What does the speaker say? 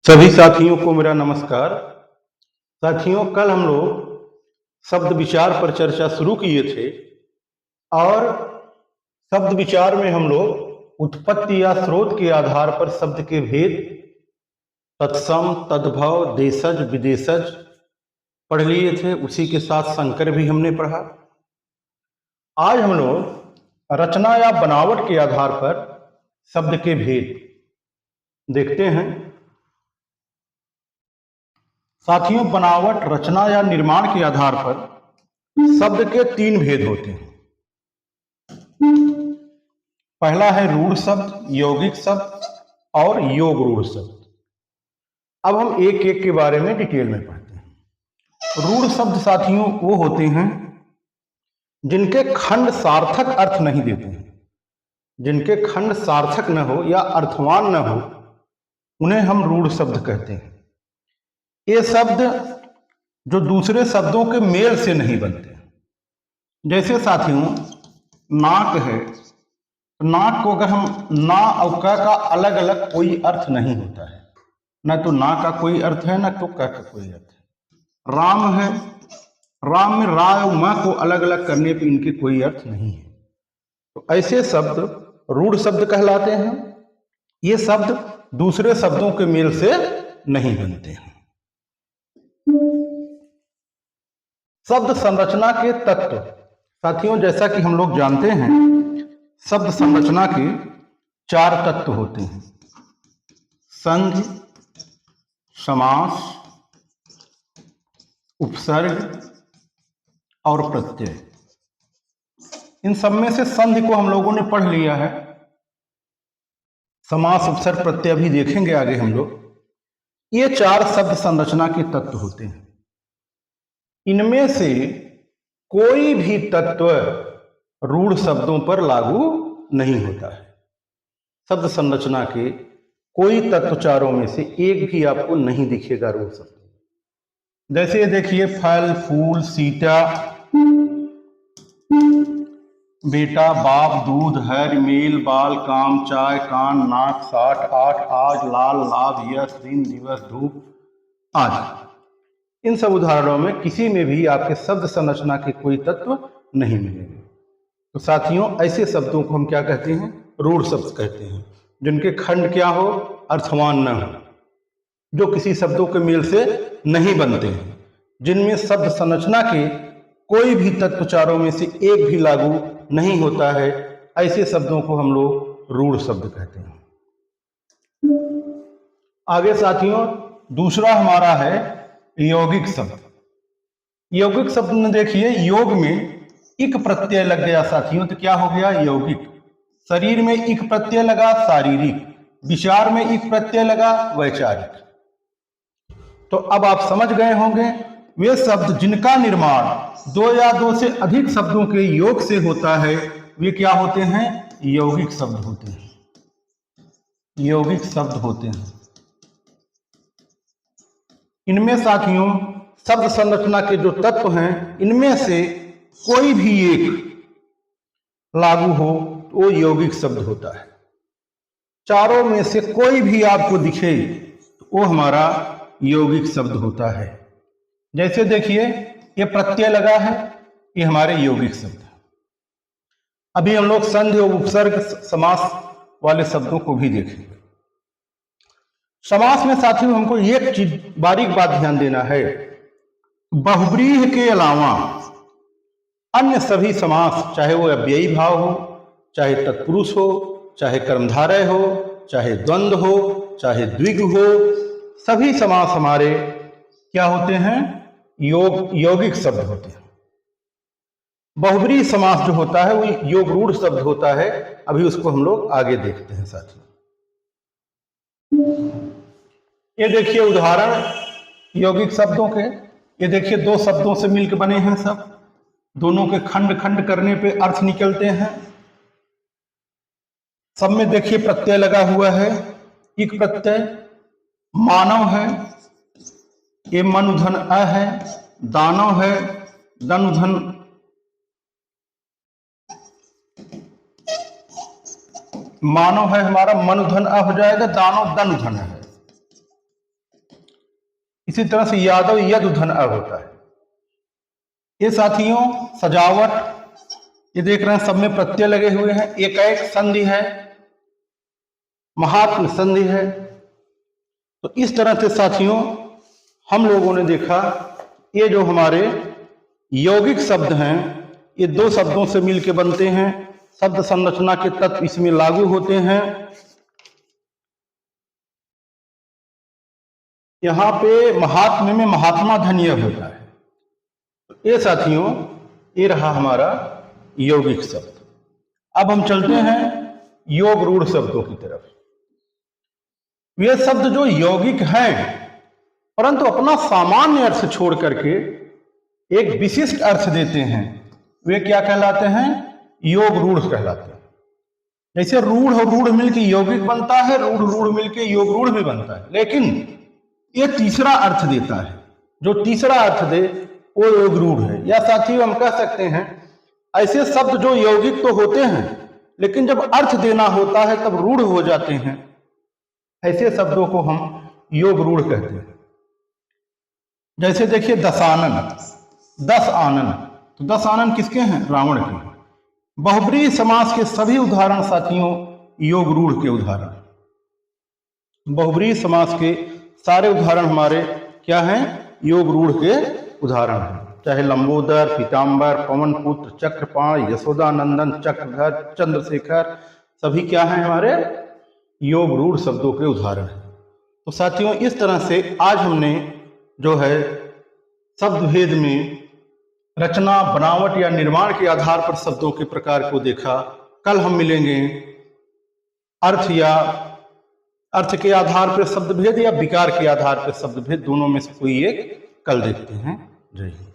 सभी साथियों को मेरा नमस्कार। साथियों, कल हम लोग शब्द विचार पर चर्चा शुरू किए थे और शब्द विचार में हम लोग उत्पत्ति या स्रोत के आधार पर शब्द के भेद, तत्सम, तद्भव, देशज, विदेशज पढ़ लिए थे। उसी के साथ संकर भी हमने पढ़ा। आज हम लोग रचना या बनावट के आधार पर शब्द के भेद देखते हैं। साथियों, बनावट, रचना या निर्माण के आधार पर शब्द के तीन भेद होते हैं। पहला है रूढ़ शब्द, यौगिक शब्द और योग रूढ़ शब्द। अब हम एक एक के बारे में डिटेल में पढ़ते हैं। रूढ़ शब्द साथियों वो होते हैं जिनके खंड सार्थक अर्थ नहीं देते हैं, जिनके खंड सार्थक न हो या अर्थवान न हो, उन्हें हम रूढ़ शब्द कहते हैं। ये शब्द जो दूसरे शब्दों के मेल से नहीं बनते। जैसे साथियों नाक है, तो नाक को अगर हम ना और क का अलग अलग कोई अर्थ नहीं होता है, न तो ना का कोई अर्थ है न तो क का कोई अर्थ है। राम है, राम में रा और मा को अलग अलग करने पे इनके कोई अर्थ नहीं है। तो ऐसे शब्द रूढ़ शब्द कहलाते हैं। ये शब्द दूसरे शब्दों के मेल से नहीं बनते हैं। शब्द संरचना के तत्व साथियों, जैसा कि हम लोग जानते हैं, शब्द संरचना के चार तत्व होते हैं: संधि, समास, उपसर्ग और प्रत्यय। इन सब में से संधि को हम लोगों ने पढ़ लिया है। समास, उपसर्ग, प्रत्यय भी देखेंगे आगे हम लोग। ये चार शब्द संरचना के तत्व होते हैं। इनमें से कोई भी तत्व रूढ़ शब्दों पर लागू नहीं होता है। शब्द संरचना के कोई तत्व चारों में से एक भी आपको नहीं दिखेगा रूढ़ शब्द। जैसे देखिए फल, फूल, सीता, बेटा, बाप, दूध, हर, मेल, बाल, काम, चाय, कान, नाक, साठ, आठ, आज, लाल, लाभ, यश, दिन, दिवस, धूप आदि। इन सब उदाहरणों में किसी में भी आपके शब्द संरचना के कोई तत्व नहीं मिलेंगे। तो साथियों, ऐसे शब्दों को हम क्या कहते हैं? रूढ़ शब्द कहते हैं, जिनके खंड क्या हो? अर्थवान न हो, जो किसी शब्दों के मेल से नहीं बनते हैं, जिनमें शब्द संरचना के कोई भी तत्व चारों में से एक भी लागू नहीं होता है। ऐसे शब्दों को हम लोग रूढ़ शब्द कहते हैं। आगे साथियों दूसरा हमारा है यौगिक शब्द। यौगिक शब्द में देखिए, योग में इक प्रत्यय लग गया साथियों, तो क्या हो गया? यौगिक। शरीर में इक प्रत्यय लगा, शारीरिक। विचार में इक प्रत्यय लगा, वैचारिक। तो अब आप समझ गए होंगे, वे शब्द जिनका निर्माण दो या दो से अधिक शब्दों के योग से होता है, वे क्या होते हैं? यौगिक शब्द होते हैं। यौगिक शब्द होते हैं। इनमें साथियों शब्द संरचना के जो तत्व हैं, इनमें से कोई भी एक लागू हो तो वो यौगिक शब्द होता है। चारों में से कोई भी आपको दिखे तो वो हमारा यौगिक शब्द होता है। जैसे देखिए ये प्रत्यय लगा है, ये हमारे यौगिक शब्द है। अभी हम लोग संधि और उपसर्ग, समास वाले शब्दों को भी देखेंगे। समास में साथियों हमको एक चीज बारीक बात ध्यान देना है, बहुब्रीहि के अलावा अन्य सभी समास, चाहे वो अव्ययी भाव हो, चाहे तत्पुरुष हो, चाहे कर्मधारय हो, चाहे द्वंद्व हो, चाहे द्विगु हो, सभी समास हमारे क्या होते हैं? यौगिक शब्द होते हैं। बहुब्रीहि समास जो होता है वो योग रूढ़ शब्द होता है। अभी उसको हम लोग आगे देखते हैं साथियों। ये देखिए उदाहरण यौगिक शब्दों के। ये देखिए दो शब्दों से मिलकर बने हैं सब, दोनों के खंड खंड करने पे अर्थ निकलते हैं। सब में देखिए प्रत्यय लगा हुआ है, इक प्रत्यय। मानव है, ये मनुधन अ है। दानव है, दनुधन मानव है हमारा, मनुधन अ हो जाएगा, दानव दनुधन है। इसी तरह से यादव यद धन अ होता है। ये साथियों सजावट, ये देख रहे हैं सब में प्रत्यय लगे हुए हैं, एक संधि है, महात्म संधि है। तो इस तरह से साथियों हम लोगों ने देखा ये जो हमारे यौगिक शब्द हैं ये दो शब्दों से मिलकर बनते हैं, शब्द संरचना के तत्व इसमें लागू होते हैं। यहां पे महात्म्य में महात्मा धन्य होता है। ये साथियों ये रहा हमारा यौगिक शब्द। अब हम चलते हैं योग रूढ़ शब्दों की तरफ। वे शब्द जो यौगिक हैं परंतु अपना सामान्य अर्थ छोड़ करके एक विशिष्ट अर्थ देते हैं, वे क्या कहलाते हैं? योग रूढ़ कहलाते हैं। जैसे रूढ़ और रूढ़ मिलकर यौगिक बनता है, रूढ़ रूढ़ मिलकर योग रूढ़ भी बनता है, लेकिन ये तीसरा अर्थ देता है। जो तीसरा अर्थ दे वो योग रूढ़ है। या साथियों हम कह सकते हैं ऐसे शब्द जो यौगिक तो होते हैं लेकिन जब अर्थ देना होता है तब रूढ़ हो जाते हैं, ऐसे शब्दों को हम योग रूढ़ कहते हैं। जैसे देखिए दशानन, दस आनन, तो दस आनन किसके हैं? रावण के। बहुब्रीहि समास के सभी उदाहरण साथियों योग रूढ़ के उदाहरण। बहुब्रीहि समास के सारे उदाहरण हमारे क्या हैं? योग रूढ़ के उदाहरण हैं। चाहे लंबोदर, पीताम्बर, पवन पुत्र, चक्रपाण, यशोदानंदन, चक्रधर, चंद्रशेखर, सभी क्या हैं? हमारे योग रूढ़ शब्दों के उदाहरण हैं। तो साथियों इस तरह से आज हमने जो है शब्द भेद में रचना, बनावट या निर्माण के आधार पर शब्दों के प्रकार को देखा। कल हम मिलेंगे अर्थ या अर्थ के आधार पर शब्द भेद या विकार के आधार पर शब्द भेद, दोनों में से कोई एक कल देखते हैं। जय हिंद।